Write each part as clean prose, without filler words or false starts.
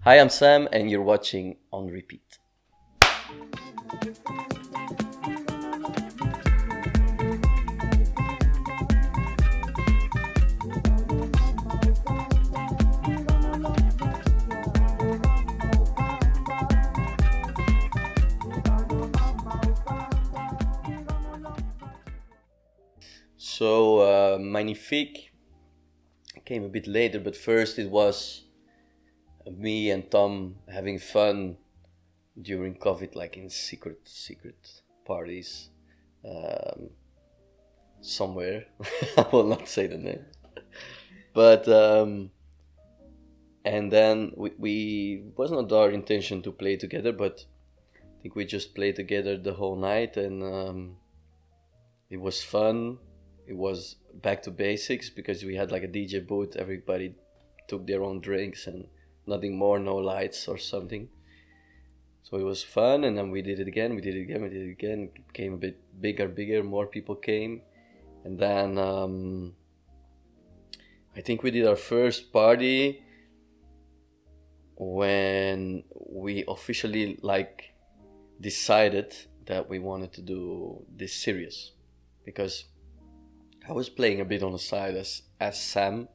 Hi, I'm Sam, and you're watching On Repeat. So, Magnifik came a bit later, but first it was me and Tom having fun during COVID, like in secret parties somewhere. I will not say the name, but and then we was not our intention to play together, but I think we just played together the whole night, and it was fun. It was back to basics because we had like a DJ booth. Everybody took their own drinks and nothing more, no lights or something. So it was fun, and then we did it again. We did it again. We did it again. It became a bit bigger. More people came, and then I think we did our first party when we officially like decided that we wanted to do this serious, because I was playing a bit on the side as Sam,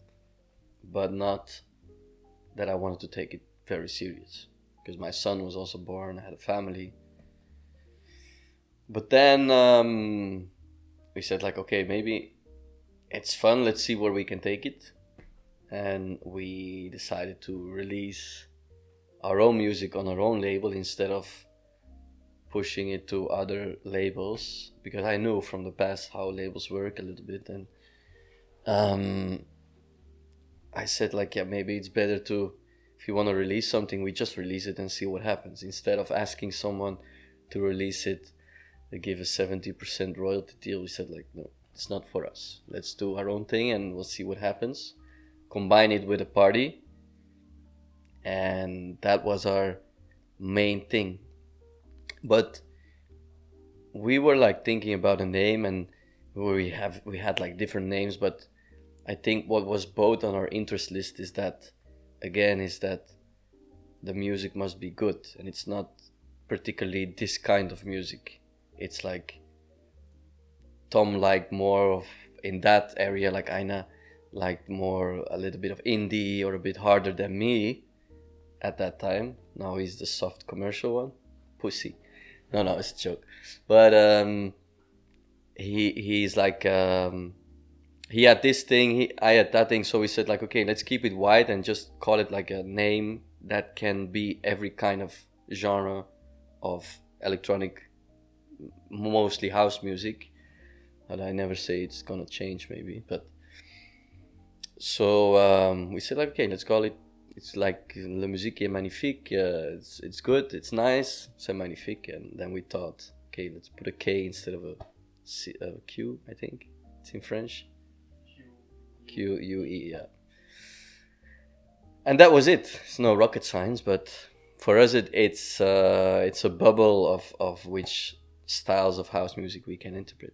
but not that I wanted to take it very serious, because my son was also born, I had a family. But then we said like, okay, maybe it's fun, let's see where we can take it. And we decided to release our own music on our own label instead of pushing it to other labels, because I knew from the past how labels work a little bit. And I said like, yeah, maybe it's better to, if you want to release something, we just release it and see what happens, instead of asking someone to release it, they give a 70% royalty deal. We said like, no, it's not for us. Let's do our own thing and we'll see what happens. Combine it with a party. And that was our main thing. But we were like thinking about a name, and we had like different names, but I think what was both on our interest list is that the music must be good, and it's not particularly this kind of music. It's like Tom liked more of in that area, like Ajna liked more a little bit of indie or a bit harder than me at that time. Now he's the soft commercial one, pussy. No, it's a joke. But he's like he had this thing, I had that thing, so we said like, okay, let's keep it wide and just call it like a name that can be every kind of genre of electronic, mostly house music. But I never say it's gonna change, maybe. But so we said like, okay, let's call it. It's like La Musique est Magnifique. It's good. It's nice. C'est magnifique. And then we thought, okay, let's put a K instead of a Q. I think it's in French. QUE. Yeah. And that was it. It's no rocket science, but for us, it's a bubble of which styles of house music we can interpret.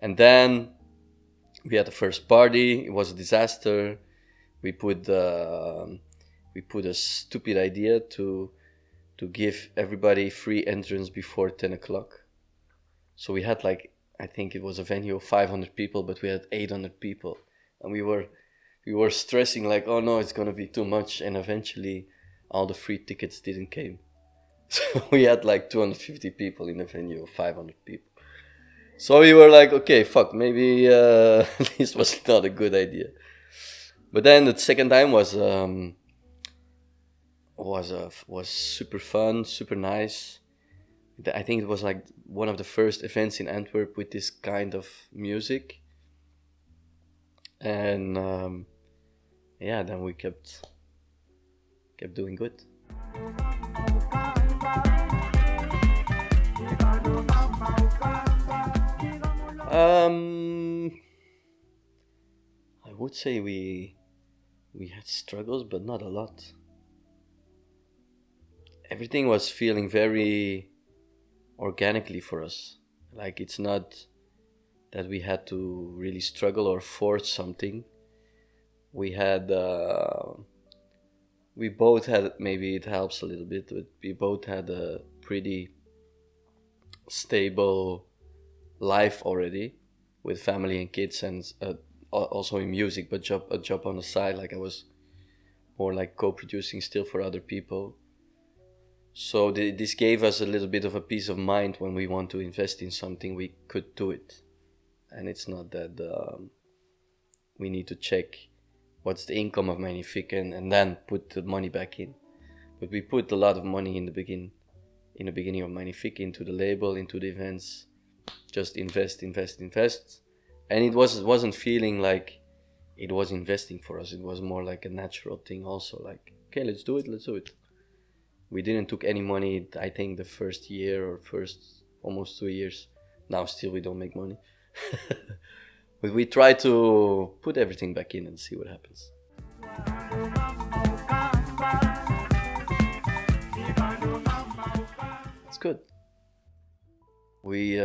And then we had the first party. It was a disaster. We put a stupid idea to give everybody free entrance before 10 o'clock. So we had like, I think it was a venue of 500 people, but we had 800 people. And we were stressing like, oh no, it's gonna be too much. And eventually all the free tickets didn't came. So we had like 250 people in a venue of 500 people. So we were like, okay, fuck, maybe this was not a good idea. But then the second time was super fun, super nice. I think it was like one of the first events in Antwerp with this kind of music. And then we kept doing good. I would say we had struggles, but not a lot. Everything was feeling very organically for us. Like, it's not that we had to really struggle or force something. We had we both had, maybe it helps a little bit, but we both had a pretty stable life already with family and kids, and also in music, but a job on the side. Like I was more like co-producing still for other people. So this gave us a little bit of a peace of mind when we want to invest in something, we could do it. And it's not that we need to check what's the income of Magnifik and then put the money back in. But we put a lot of money in the beginning of Magnifik, into the label, into the events. Just invest. And it wasn't feeling like it was investing for us. It was more like a natural thing also. Like, okay, let's do it. We didn't took any money, I think, the first year or first almost 2 years. Now still we don't make money. But we try to put everything back in and see what happens. It's good. We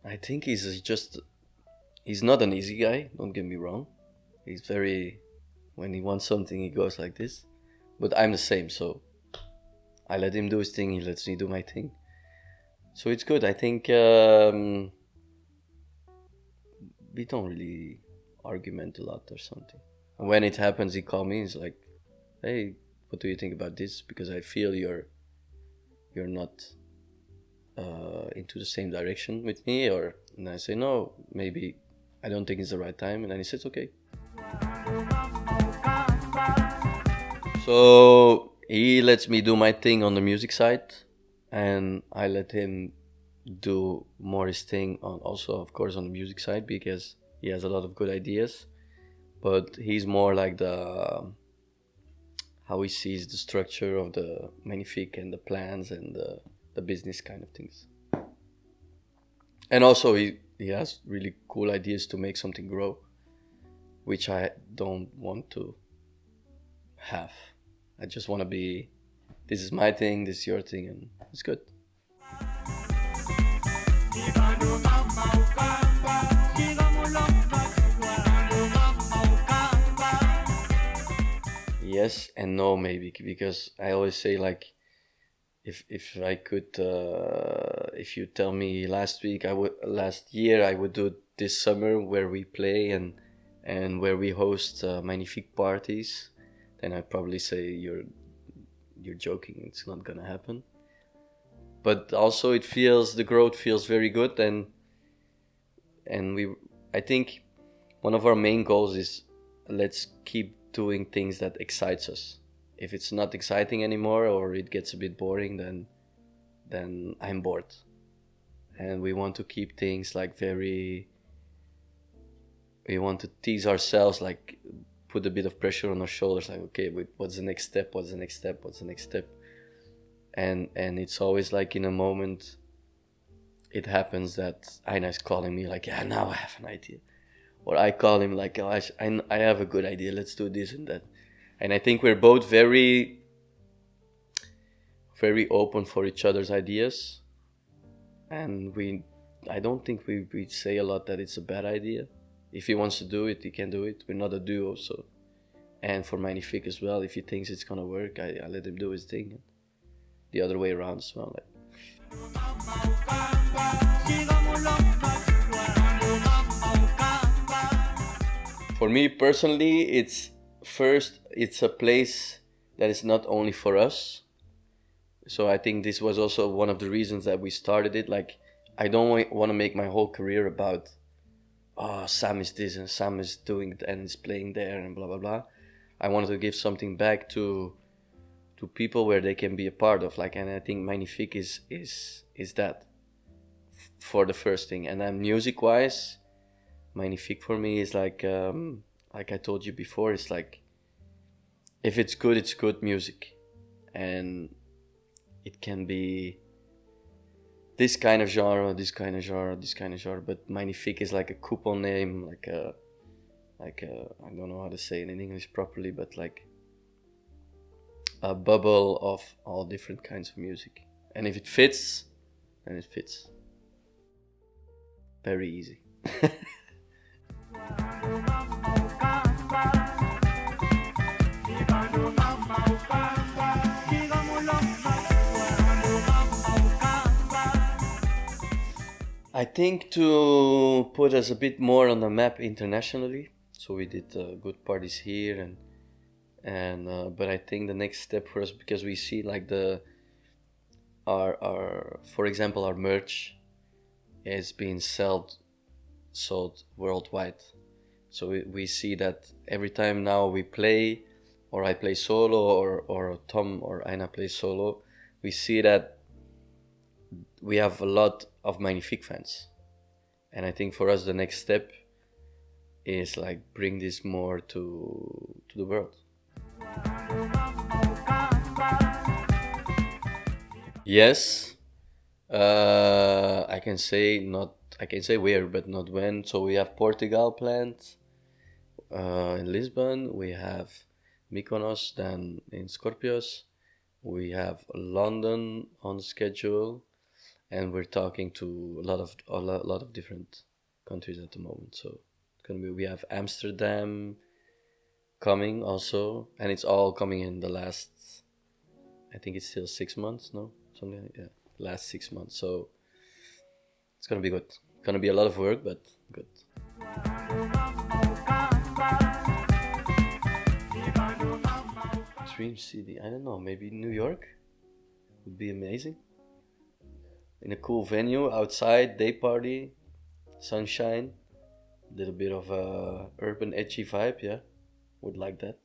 I think he's not an easy guy, don't get me wrong. He's very, when he wants something he goes like this. But I'm the same, so I let him do his thing, he lets me do my thing. So it's good. I think we don't really argument a lot or something. And when it happens, he calls me, he's like, hey, what do you think about this? Because I feel you're not into the same direction with me, and I say, no, maybe I don't think it's the right time, and then he says, okay. So he lets me do my thing on the music side, and I let him do more his thing on, also of course on the music side, because he has a lot of good ideas, but he's more like the how he sees the structure of the Magnifik and the plans and the business kind of things. And also he has really cool ideas to make something grow, which I don't want to have. I just want to be, this is my thing, this is your thing, and it's good. Yes and no, maybe, because I always say, like, if I could, if you tell me last year I would do this summer where we play and where we host Magnifik parties, then I'd probably say you're joking. It's not gonna happen. But also the growth feels very good, and I think one of our main goals is, let's keep doing things that excites us. If it's not exciting anymore or it gets a bit boring, then I'm bored. And we want to keep things like we want to tease ourselves, like put a bit of pressure on our shoulders, like, okay, what's the next step? And it's always like in a moment it happens that Ajna is calling me like, yeah, now I have an idea. Or I call him like, oh, I have a good idea, let's do this and that. And I think we're both very, very open for each other's ideas. And I don't think we say a lot that it's a bad idea. If he wants to do it, he can do it. We're not a duo, so. And for Magnifik as well, if he thinks it's gonna work, I let him do his thing. The other way around as well. For me personally, it's a place that is not only for us. So I think this was also one of the reasons that we started it. Like, I don't want to make my whole career about, oh, Samm is this and Samm is doing it and is playing there and blah blah blah. I wanted to give something back to people where they can be a part of, like, and I think Magnifik is that for the first thing. And then music wise, Magnifik for me is like I told you before, it's like, if it's good music, and it can be this kind of genre, but Magnifik is like a coupon name, like a I don't know how to say it in English properly, but like a bubble of all different kinds of music. And if it fits, then it fits. Very easy. I think to put us a bit more on the map internationally. So we did good parties here, and but I think the next step for us, because we see like our for example our merch is being sold worldwide. So we see that every time now we play, or I play solo, or Tom or Ajna play solo, we see that we have a lot of Magnifik fans. And I think for us the next step is like bring this more to the world. Yes, I can say not. I can say where, but not when. So we have Portugal planned in Lisbon. We have Mykonos, then in Scorpios. We have London on schedule, and we're talking to a lot of different countries at the moment. So it's gonna be. We have Amsterdam coming also, and it's all coming in the last. I think it's still 6 months. No, something like, yeah, last 6 months. So it's gonna be good. Gonna be a lot of work, but good. Dream city. I don't know. Maybe New York would be amazing. In a cool venue outside, day party, sunshine, a little bit of a urban edgy vibe. Yeah, would like that.